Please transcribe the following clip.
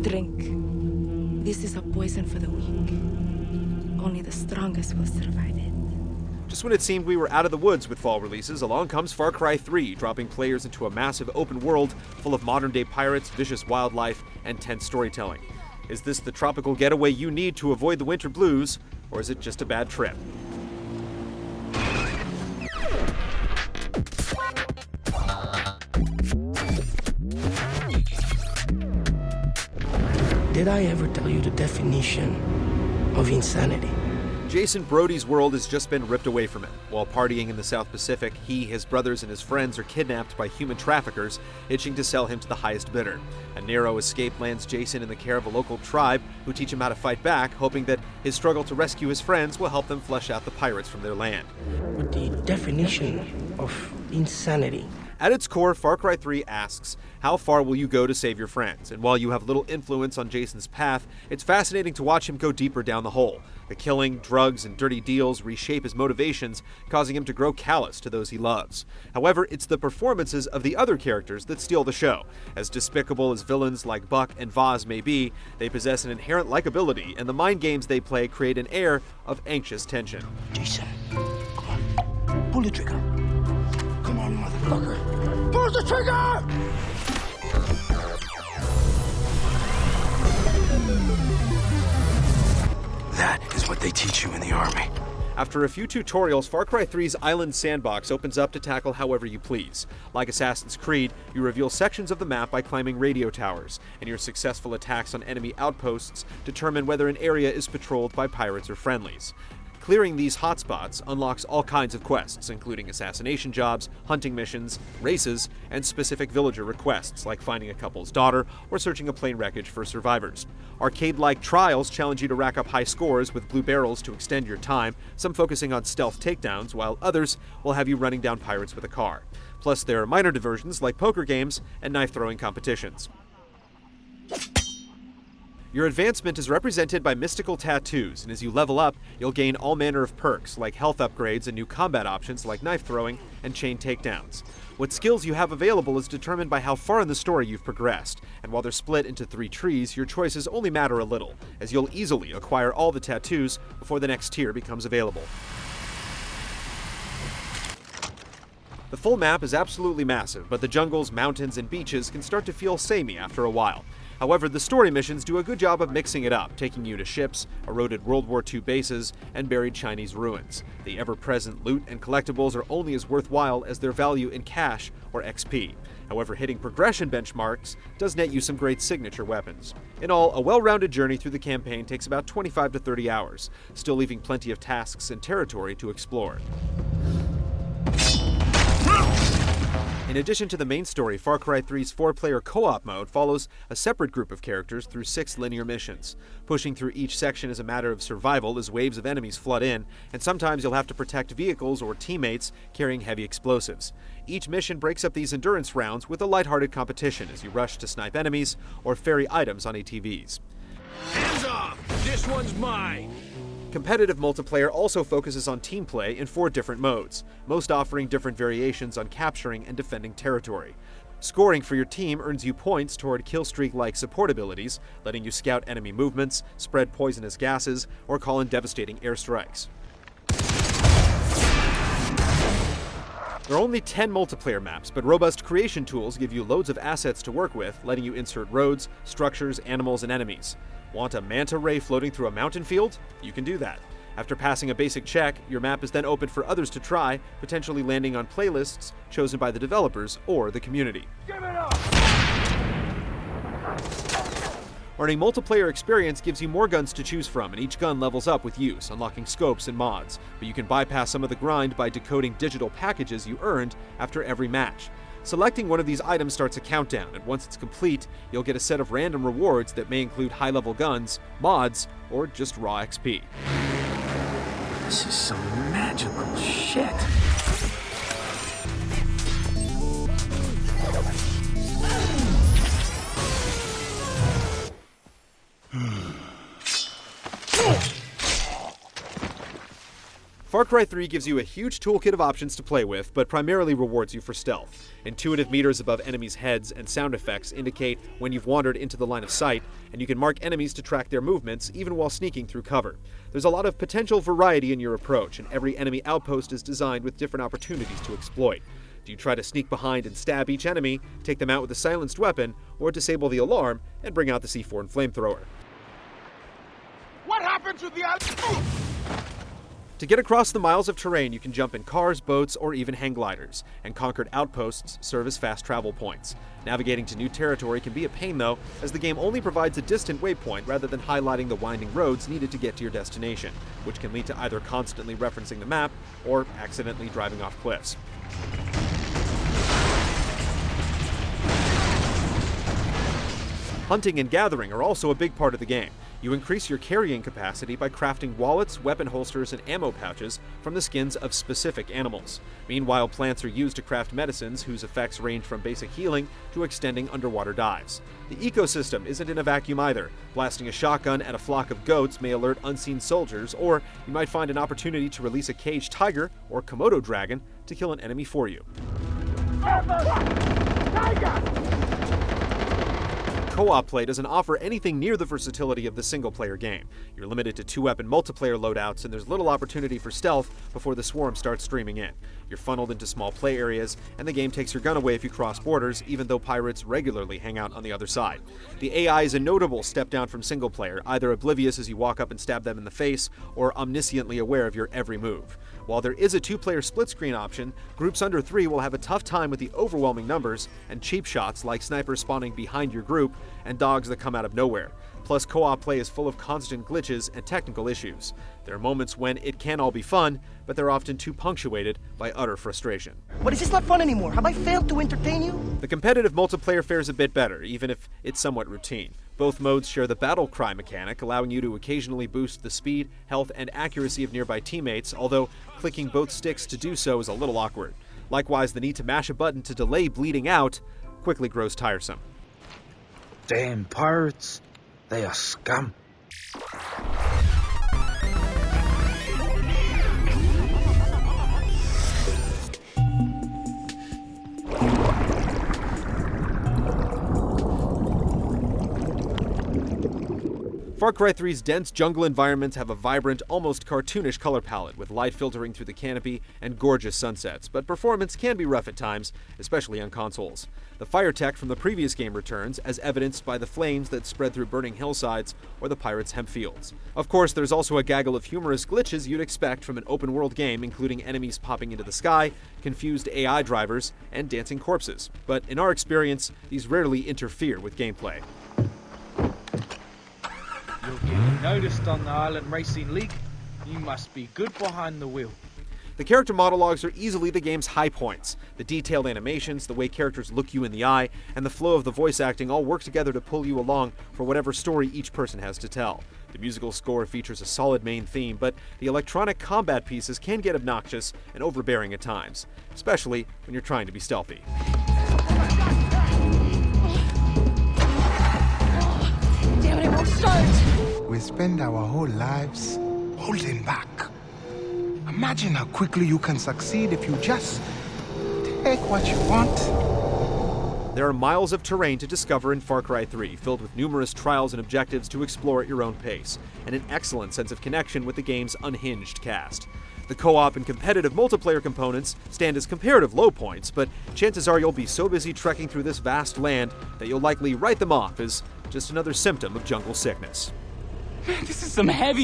Drink. This is a poison for the weak. Only the strongest will survive it. Just when it seemed we were out of the woods with fall releases, along comes Far Cry 3, dropping players into a massive open world full of modern-day pirates, vicious wildlife, and tense storytelling. Is this the tropical getaway you need to avoid the winter blues, or is it just a bad trip? Did I ever tell you the definition of insanity? Jason Brody's world has just been ripped away from him. While partying in the South Pacific, he, his brothers, and his friends are kidnapped by human traffickers, itching to sell him to the highest bidder. A narrow escape lands Jason in the care of a local tribe who teach him how to fight back, hoping that his struggle to rescue his friends will help them flush out the pirates from their land. But the definition of insanity. At its core, Far Cry 3 asks, how far will you go to save your friends? And while you have little influence on Jason's path, it's fascinating to watch him go deeper down the hole. The killing, drugs, and dirty deals reshape his motivations, causing him to grow callous to those he loves. However, it's the performances of the other characters that steal the show. As despicable as villains like Buck and Vaz may be, they possess an inherent likability, and the mind games they play create an air of anxious tension. Jason, come on. Pull the trigger. Come on, motherfucker. Pull the trigger! That is what they teach you in the army. After a few tutorials, Far Cry 3's Island Sandbox opens up to tackle however you please. Like Assassin's Creed, you reveal sections of the map by climbing radio towers, and your successful attacks on enemy outposts determine whether an area is patrolled by pirates or friendlies. Clearing these hotspots unlocks all kinds of quests, including assassination jobs, hunting missions, races, and specific villager requests, like finding a couple's daughter or searching a plane wreckage for survivors. Arcade-like trials challenge you to rack up high scores with blue barrels to extend your time, some focusing on stealth takedowns, while others will have you running down pirates with a car. Plus, there are minor diversions like poker games and knife-throwing competitions. Your advancement is represented by mystical tattoos, and as you level up, you'll gain all manner of perks, like health upgrades and new combat options like knife throwing and chain takedowns. What skills you have available is determined by how far in the story you've progressed, and while they're split into 3 trees, your choices only matter a little, as you'll easily acquire all the tattoos before the next tier becomes available. The full map is absolutely massive, but the jungles, mountains, and beaches can start to feel samey after a while. However, the story missions do a good job of mixing it up, taking you to ships, eroded World War II bases, and buried Chinese ruins. The ever-present loot and collectibles are only as worthwhile as their value in cash or XP. However, hitting progression benchmarks does net you some great signature weapons. In all, a well-rounded journey through the campaign takes about 25 to 30 hours, still leaving plenty of tasks and territory to explore. In addition to the main story, Far Cry 3's 4-player co-op mode follows a separate group of characters through 6 linear missions. Pushing through each section is a matter of survival as waves of enemies flood in, and sometimes you'll have to protect vehicles or teammates carrying heavy explosives. Each mission breaks up these endurance rounds with a lighthearted competition as you rush to snipe enemies or ferry items on ATVs. Hands off! This one's mine! Competitive multiplayer also focuses on team play in 4 different modes, most offering different variations on capturing and defending territory. Scoring for your team earns you points toward killstreak-like support abilities, letting you scout enemy movements, spread poisonous gases, or call in devastating airstrikes. There are only 10 multiplayer maps, but robust creation tools give you loads of assets to work with, letting you insert roads, structures, animals, and enemies. Want a manta ray floating through a mountain field? You can do that. After passing a basic check, your map is then open for others to try, potentially landing on playlists chosen by the developers or the community. Give it up! Earning multiplayer experience gives you more guns to choose from, and each gun levels up with use, unlocking scopes and mods. But you can bypass some of the grind by decoding digital packages you earned after every match. Selecting one of these items starts a countdown, and once it's complete, you'll get a set of random rewards that may include high-level guns, mods, or just raw XP. This is some magical shit. Far Far Cry 3 gives you a huge toolkit of options to play with, but primarily rewards you for stealth. Intuitive meters above enemies' heads and sound effects indicate when you've wandered into the line of sight, and you can mark enemies to track their movements even while sneaking through cover. There's a lot of potential variety in your approach, and every enemy outpost is designed with different opportunities to exploit. Do you try to sneak behind and stab each enemy, take them out with a silenced weapon, or disable the alarm and bring out the C4 and flamethrower? What happened to the... To get across the miles of terrain, you can jump in cars, boats, or even hang gliders, and conquered outposts serve as fast travel points. Navigating to new territory can be a pain though, as the game only provides a distant waypoint rather than highlighting the winding roads needed to get to your destination, which can lead to either constantly referencing the map or accidentally driving off cliffs. Hunting and gathering are also a big part of the game. You increase your carrying capacity by crafting wallets, weapon holsters, and ammo pouches from the skins of specific animals. Meanwhile, plants are used to craft medicines whose effects range from basic healing to extending underwater dives. The ecosystem isn't in a vacuum either. Blasting a shotgun at a flock of goats may alert unseen soldiers, or you might find an opportunity to release a caged tiger or Komodo dragon to kill an enemy for you. Co-op play doesn't offer anything near the versatility of the single-player game. You're limited to 2-weapon multiplayer loadouts, and there's little opportunity for stealth before the swarm starts streaming in. You're funneled into small play areas, and the game takes your gun away if you cross borders, even though pirates regularly hang out on the other side. The AI is a notable step down from single-player, either oblivious as you walk up and stab them in the face, or omnisciently aware of your every move. While there is a 2-player split-screen option, groups under 3 will have a tough time with the overwhelming numbers and cheap shots like snipers spawning behind your group and dogs that come out of nowhere. Plus, co-op play is full of constant glitches and technical issues. There are moments when it can all be fun, but they're often too punctuated by utter frustration. But is this not fun anymore? Have I failed to entertain you? The competitive multiplayer fares a bit better, even if it's somewhat routine. Both modes share the battle cry mechanic, allowing you to occasionally boost the speed, health, and accuracy of nearby teammates, although clicking both sticks to do so is a little awkward. Likewise, the need to mash a button to delay bleeding out quickly grows tiresome. Damn pirates, they are scum. Far Cry 3's dense jungle environments have a vibrant, almost cartoonish color palette, with light filtering through the canopy and gorgeous sunsets, but performance can be rough at times, especially on consoles. The fire tech from the previous game returns, as evidenced by the flames that spread through burning hillsides or the pirates' hemp fields. Of course, there's also a gaggle of humorous glitches you'd expect from an open-world game, including enemies popping into the sky, confused AI drivers, and dancing corpses. But in our experience, these rarely interfere with gameplay. You're getting noticed on the Island Racing League. You must be good behind the wheel. The character monologues are easily the game's high points. The detailed animations, the way characters look you in the eye, and the flow of the voice acting all work together to pull you along for whatever story each person has to tell. The musical score features a solid main theme, but the electronic combat pieces can get obnoxious and overbearing at times, especially when you're trying to be stealthy. Damn it, it won't start! We spend our whole lives holding back. Imagine how quickly you can succeed if you just take what you want. There are miles of terrain to discover in Far Cry 3, filled with numerous trials and objectives to explore at your own pace, and an excellent sense of connection with the game's unhinged cast. The co-op and competitive multiplayer components stand as comparative low points, but chances are you'll be so busy trekking through this vast land that you'll likely write them off as just another symptom of jungle sickness. This is some heavy